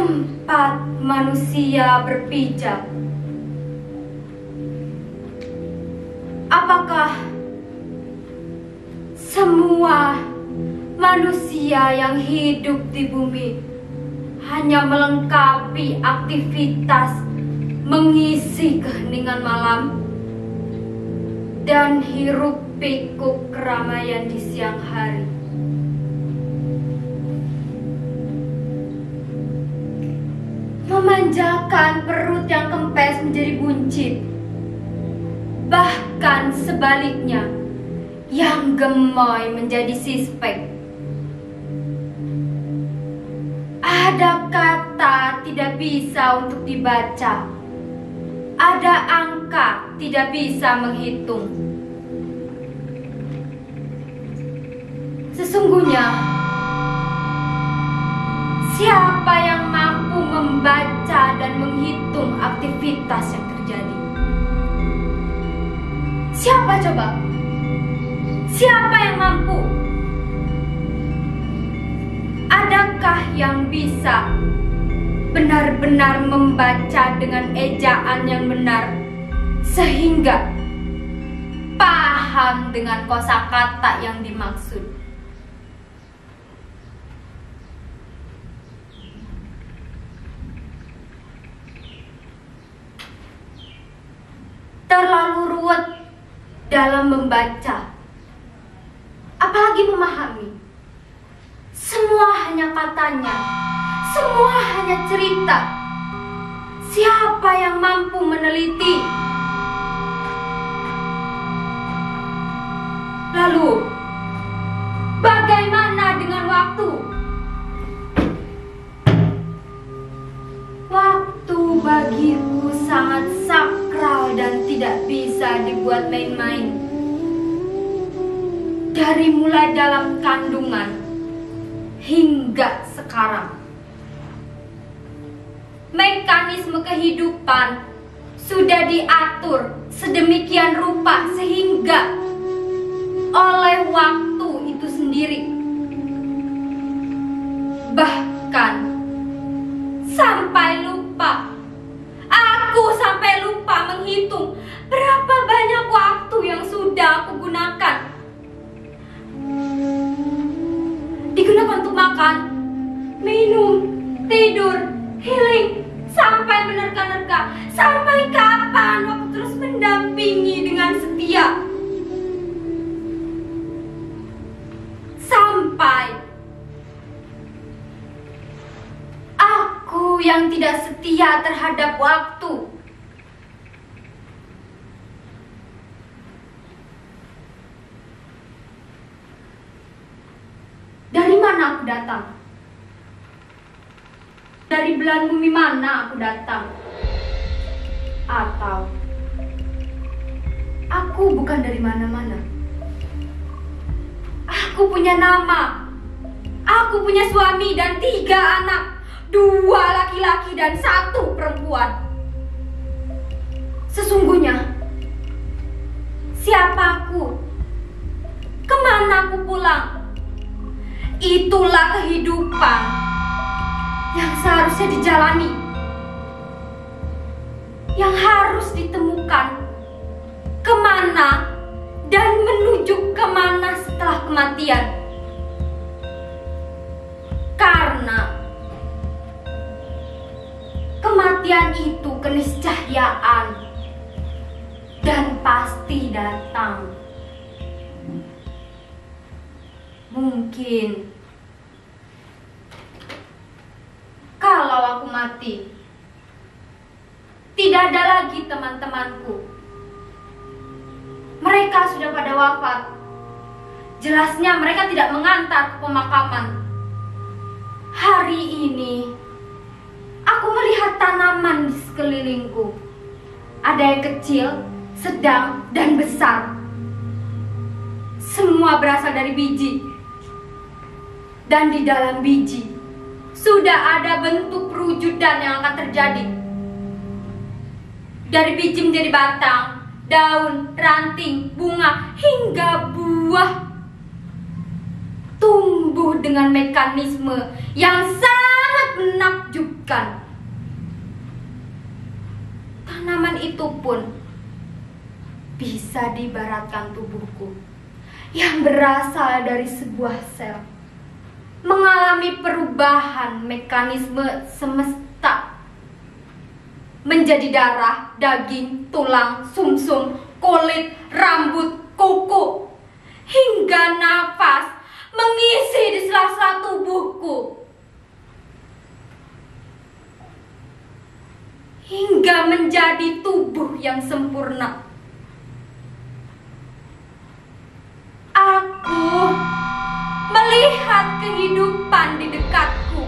tempat manusia berpijak. Apakah semua manusia yang hidup di bumi hanya melengkapi aktivitas mengisi keheningan malam dan hiruk pikuk keramaian di siang hari? Memanjakan perut yang kempes menjadi buncit, bahkan sebaliknya, yang gemoy menjadi sispek. Ada kata tidak bisa untuk dibaca, ada angka tidak bisa menghitung. Sesungguhnya, siapa yang mampu membaca dan menghitung aktivitas yang terjadi? Siapa coba? Siapa yang mampu? Adakah yang bisa benar-benar membaca dengan ejaan yang benar sehingga paham dengan kosakata yang dimaksud? Terlalu ruwet dalam membaca, apalagi memahami. Semua hanya katanya, semua hanya cerita. Siapa yang mampu meneliti? Lalu, bagaimana dengan waktu? Waktu bagiku sangat sakral dan tidak bisa dibuat main-main. Dari mulai dalam kandungan hingga sekarang, mekanisme kehidupan sudah diatur sedemikian rupa sehingga oleh waktu itu sendiri. Bahkan sampai lupa, aku sampai lupa menghitung berapa banyak waktu yang sudah aku gunakan. Digunakan untuk makan, minum, tidur, healing, sampai menerka-nerka. Sampai kapan waktu terus mendampingi dengan setia? Sampai aku yang tidak setia terhadap waktu. Dari mana aku datang? Dari belahan bumi mana aku datang? Atau aku bukan dari mana-mana? Aku punya nama, aku punya suami dan 3 anak, 2 laki-laki dan 1 perempuan. Sesungguhnya, siapa aku? Kemana aku pulang? Itulah kehidupan yang seharusnya dijalani, yang harus ditemukan kemana dan menuju kemana setelah kematian. Karena kematian itu keniscayaan dan pasti datang. Mungkin kalau aku mati, tidak ada lagi teman-temanku. Mereka sudah pada wafat. Jelasnya mereka tidak mengantar ke pemakaman. Hari ini, aku melihat tanaman di sekelilingku. Ada yang kecil, sedang, dan besar. Semua berasal dari biji. Dan di dalam biji sudah ada bentuk perwujudan yang akan terjadi. Dari biji menjadi batang, daun, ranting, bunga, hingga buah. Tumbuh tumbuh dengan mekanisme yang sangat menakjubkan. Tanaman itu pun bisa diibaratkan tubuhku yang berasal dari sebuah sel, mengalami perubahan mekanisme semesta menjadi darah, daging, tulang, sumsum, kulit, rambut, kuku, hingga nafas mengisi di sela-sela tubuhku, hingga menjadi tubuh yang sempurna. Aku melihat kehidupan di dekatku,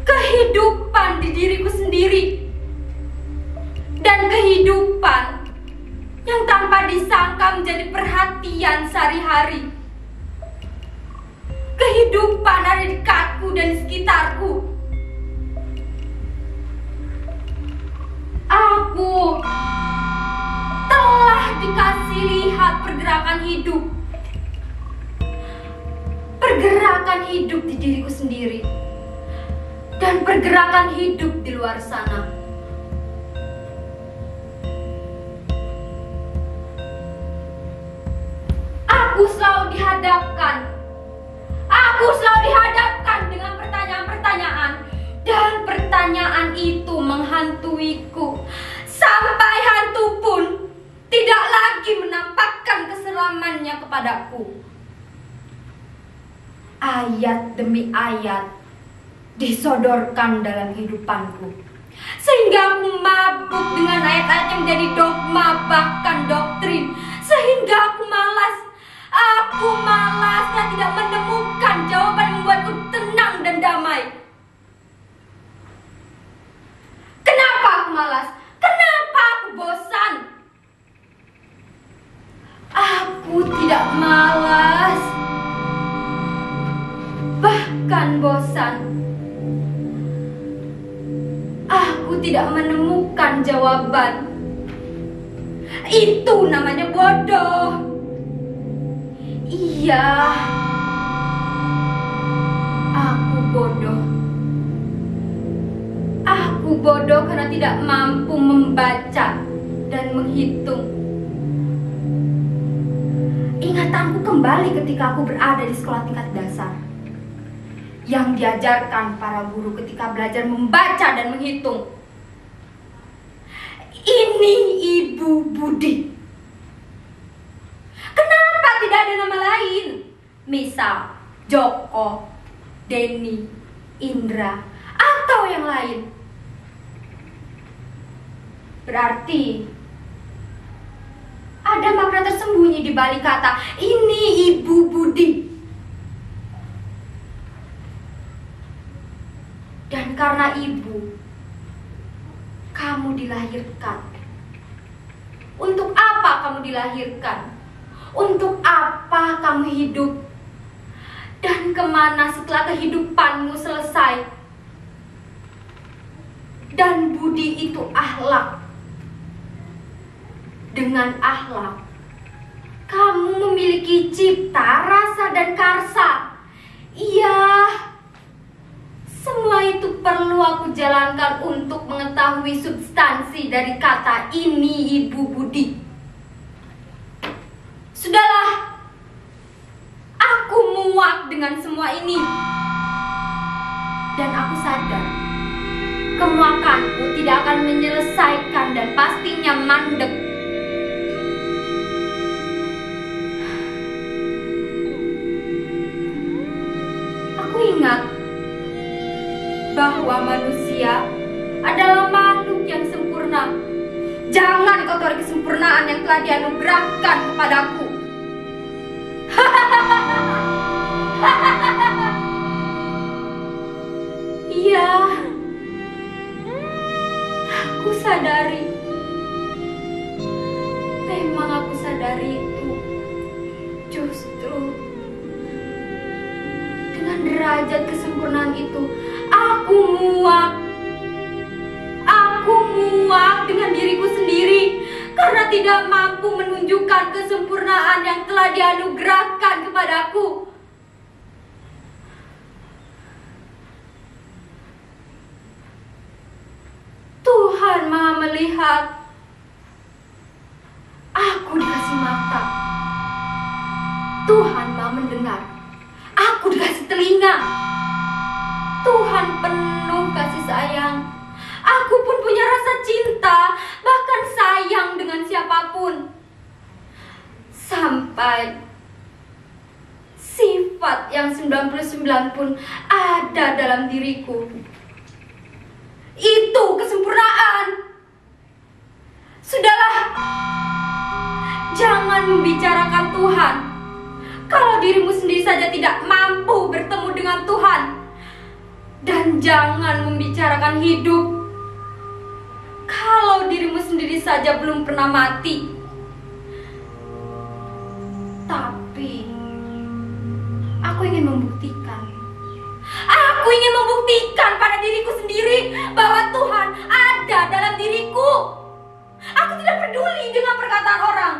kehidupan di diriku sendiri, dan kehidupan yang tanpa disangka menjadi perhatian sehari-hari. Kehidupan ada di dekatku dan di sekitarku. Aku telah dikasih lihat pergerakan hidup. Pergerakan hidup di diriku sendiri dan pergerakan hidup di luar sana. Aku selalu dihadapkan dengan pertanyaan-pertanyaan, dan pertanyaan itu menghantuiku sampai hantu pun tidak lagi menampakkan keseramannya kepadaku. Ayat demi ayat disodorkan dalam kehidupanku, sehingga aku mabuk dengan ayat-ayat yang menjadi dogma, bahkan doktrin, sehingga aku malasnya tidak menemukan jawaban yang membuatku tenang dan damai. Kenapa aku malas? Kenapa aku bosan? Aku tidak malas, bahkan bosan. Aku tidak menemukan jawaban. Itu namanya bodoh. Iya, aku bodoh. Aku bodoh karena tidak mampu membaca dan menghitung. Ingatanku kembali ketika aku berada di sekolah tingkat dasar, yang diajarkan para guru ketika belajar membaca dan menghitung. Ini Ibu Budi. Kenapa tidak ada nama lain? Misal Joko, Denny, Indra, atau yang lain. Berarti ada makna tersembunyi di balik kata ini Ibu Budi. Dan karena ibu, kamu dilahirkan. Untuk apa kamu dilahirkan? Untuk apa kamu hidup? Dan kemana setelah kehidupanmu selesai? Dan budi itu akhlak. Dengan akhlak, kamu memiliki cipta, rasa, dan karsa. Iya, semua itu perlu aku jalankan untuk mengetahui substansi dari kata ini Ibu Budi. Sudahlah, aku muak dengan semua ini. Dan aku sadar, kemuakanku tidak akan menyelesaikan dan pastinya mandek. Aku ingat bahwa manusia adalah makhluk yang sempurna. Jangan kotori kesempurnaan yang telah dianugerahkan kepadaku. Iya, aku sadari. Memang aku sadari itu. Justru dengan derajat kesempurnaan itu, aku muak. Aku muak dengan diriku sendiri karena tidak mampu menunjukkan kesempurnaan yang telah dianugerahkan kepadaku. Maha melihat. Aku dikasih mata, Tuhan Maha mendengar. Aku dikasih telinga, Tuhan penuh kasih sayang. Aku pun punya rasa cinta, bahkan sayang dengan siapapun. Sampai sifat yang 99 pun ada dalam diriku. Itu kesempurnaan. Sudahlah, jangan membicarakan Tuhan kalau dirimu sendiri saja tidak mampu bertemu dengan Tuhan. Dan jangan membicarakan hidup kalau dirimu sendiri saja belum pernah mati. Tapi aku ingin membuktikan pada diriku sendiri bahwa Tuhan ada dalam diriku. Aku tidak peduli dengan perkataan orang.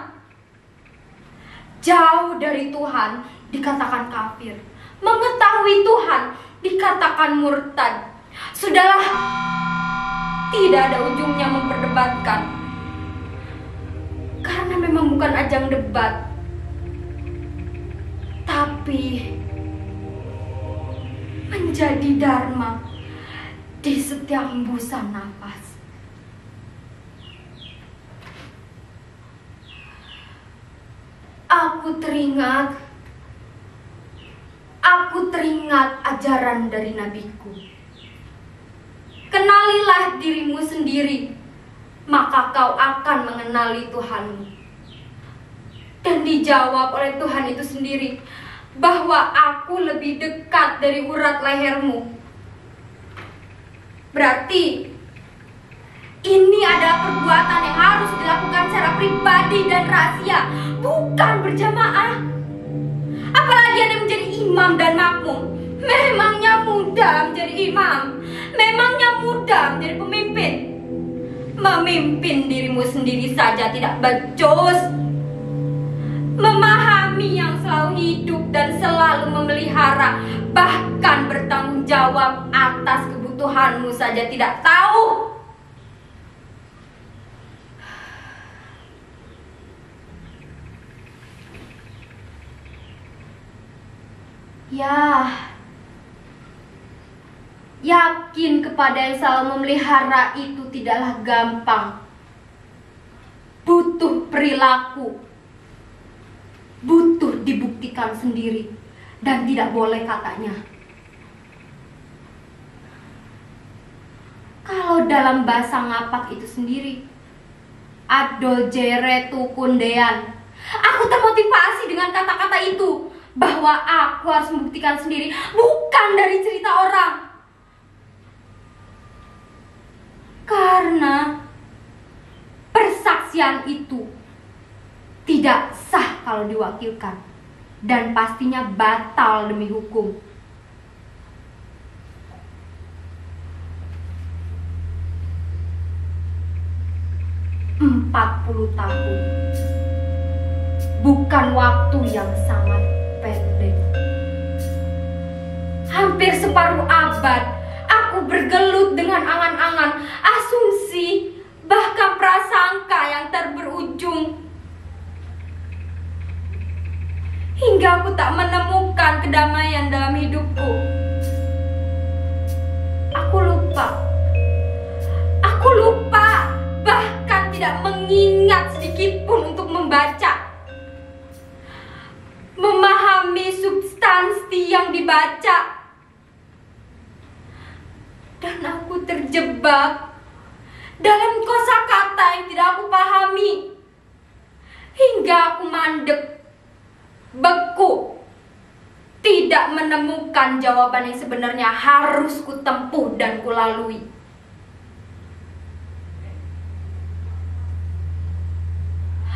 Jauh dari Tuhan dikatakan kafir, mengetahui Tuhan dikatakan murtad. Sudahlah, tidak ada ujungnya memperdebatkan, karena memang bukan ajang debat, tapi menjadi dharma di setiap hembusan nafas. Aku teringat ajaran dari nabiku. Kenalilah dirimu sendiri, maka kau akan mengenali Tuhanmu. Dan dijawab oleh Tuhan itu sendiri bahwa aku lebih dekat dari urat lehermu. Berarti ini adalah perbuatan yang harus dilakukan secara pribadi dan rahasia, bukan berjamaah. Apalagi ada yang menjadi imam dan makmum. Memangnya mudah menjadi imam? Memangnya mudah menjadi pemimpin? Memimpin dirimu sendiri saja tidak becus. Memahami yang selalu hidup dan selalu memelihara, bahkan bertanggung jawab atas kebutuhanmu saja tidak tahu. Ya, yakin kepada yang selalu memelihara itu tidaklah gampang. Butuh perilaku, butuh dibuktikan sendiri, dan tidak boleh katanya. Kalau dalam bahasa ngapak itu sendiri, ado jere tu kundean. Aku termotivasi dengan kata-kata itu, bahwa aku harus membuktikan sendiri, bukan dari cerita orang. Karena persaksian itu tidak sah kalau diwakilkan, dan pastinya batal demi hukum. "40 tahun bukan waktu yang sangat pendek. Hampir separuh abad aku bergelut dengan angan-angan, asumsi, bahkan prasangka yang tak berujung. Hingga aku tak menemukan kedamaian dalam hidupku. Aku lupa, bahkan tidak mengingat sedikit pun untuk membaca, memahami substansi yang dibaca. Dan aku terjebak dalam kosakata yang tidak aku pahami, hingga aku mandek, beku, tidak menemukan jawaban yang sebenarnya harus kutempuh dan kulalui.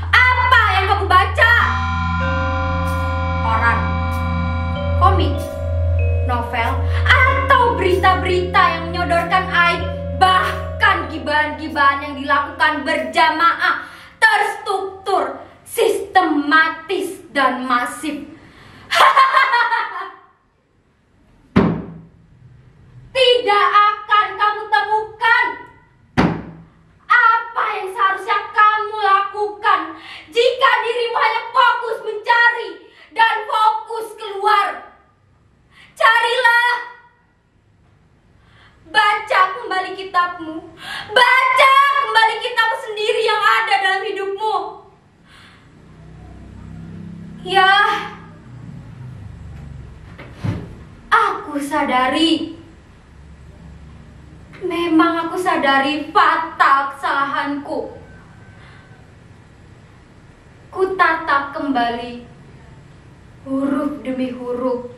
Apa yang kamu baca? Koran, komik, novel, atau berita-berita yang menyodorkan aib, bahkan gibahan-gibahan yang dilakukan berjamaah, terstruktur, sistematis, dan masif. Tidak akan kamu temukan kembali kitabmu. Baca kembali kitabmu sendiri yang ada dalam hidupmu. Ya, aku sadari. Memang aku sadari fatal kesalahanku. Ku tatap kembali huruf demi huruf.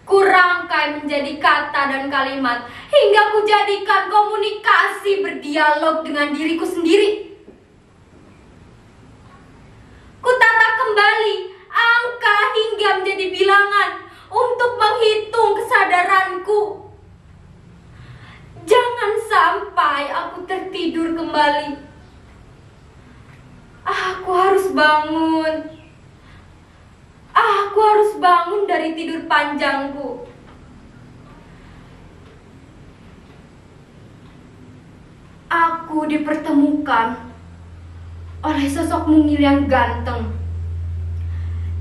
Ku rangkai menjadi kata dan kalimat hingga ku jadikan komunikasi berdialog dengan diriku sendiri. Ku tata kembali angka hingga menjadi bilangan untuk menghitung kesadaranku. Jangan sampai aku tertidur kembali. Aku harus bangun. Aku harus bangun dari tidur panjangku. Aku dipertemukan oleh sosok mungil yang ganteng.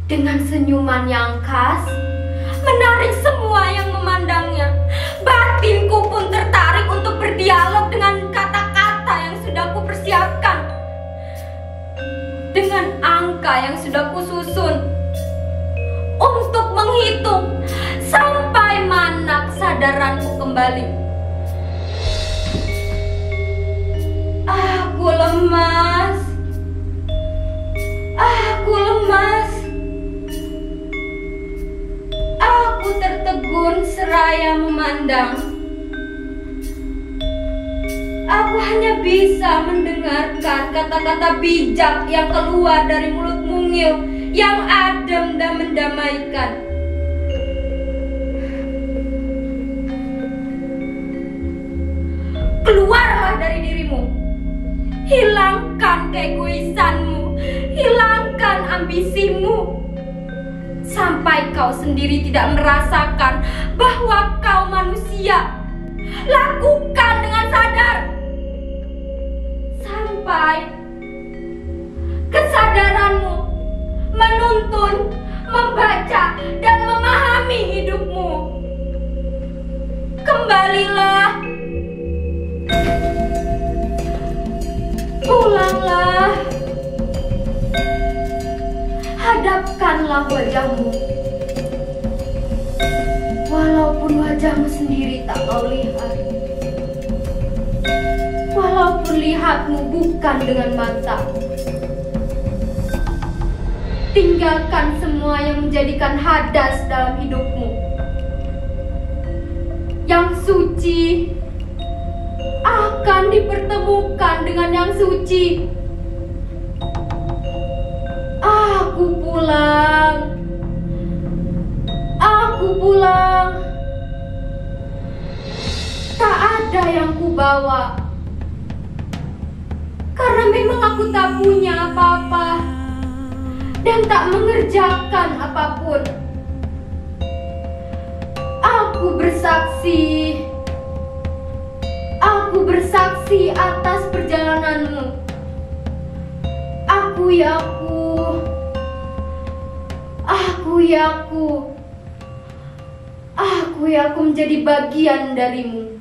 Dengan senyuman yang khas, menarik semua yang memandangnya. Batinku pun tertarik untuk berdialog dengan kata-kata yang sudah kupersiapkan, dengan angka yang sudah kususun, untuk menghitung sampai mana kesadaranku kembali. Aku lemas. Aku lemas. Aku tertegun seraya memandang. Aku hanya bisa mendengarkan kata-kata bijak yang keluar dari mulut mungil yang adem dan mendamaikan. Keluarlah dari dirimu. Hilangkan keegoisanmu. Hilangkan ambisimu. Sampai kau sendiri tidak merasakan bahwa kau manusia. Lakukan dengan sadar. Sampai kesadaranmu menuntun, membaca, dan memahami hidupmu. Kembalilah. Pulanglah. Hadapkanlah wajahmu. Walaupun wajahmu sendiri tak kau lihat. Walaupun lihatmu bukan dengan mata. Tinggalkan semua yang menjadikan hadas dalam hidupmu. Yang suci akan dipertemukan dengan yang suci. Aku pulang. Aku pulang. Tak ada yang kubawa. Karena memang aku tak punya apa-apa. Dan tak mengerjakan apapun. Aku bersaksi. Aku bersaksi atas perjalananmu. Aku ya aku. Aku ya aku. Aku ya aku menjadi bagian darimu.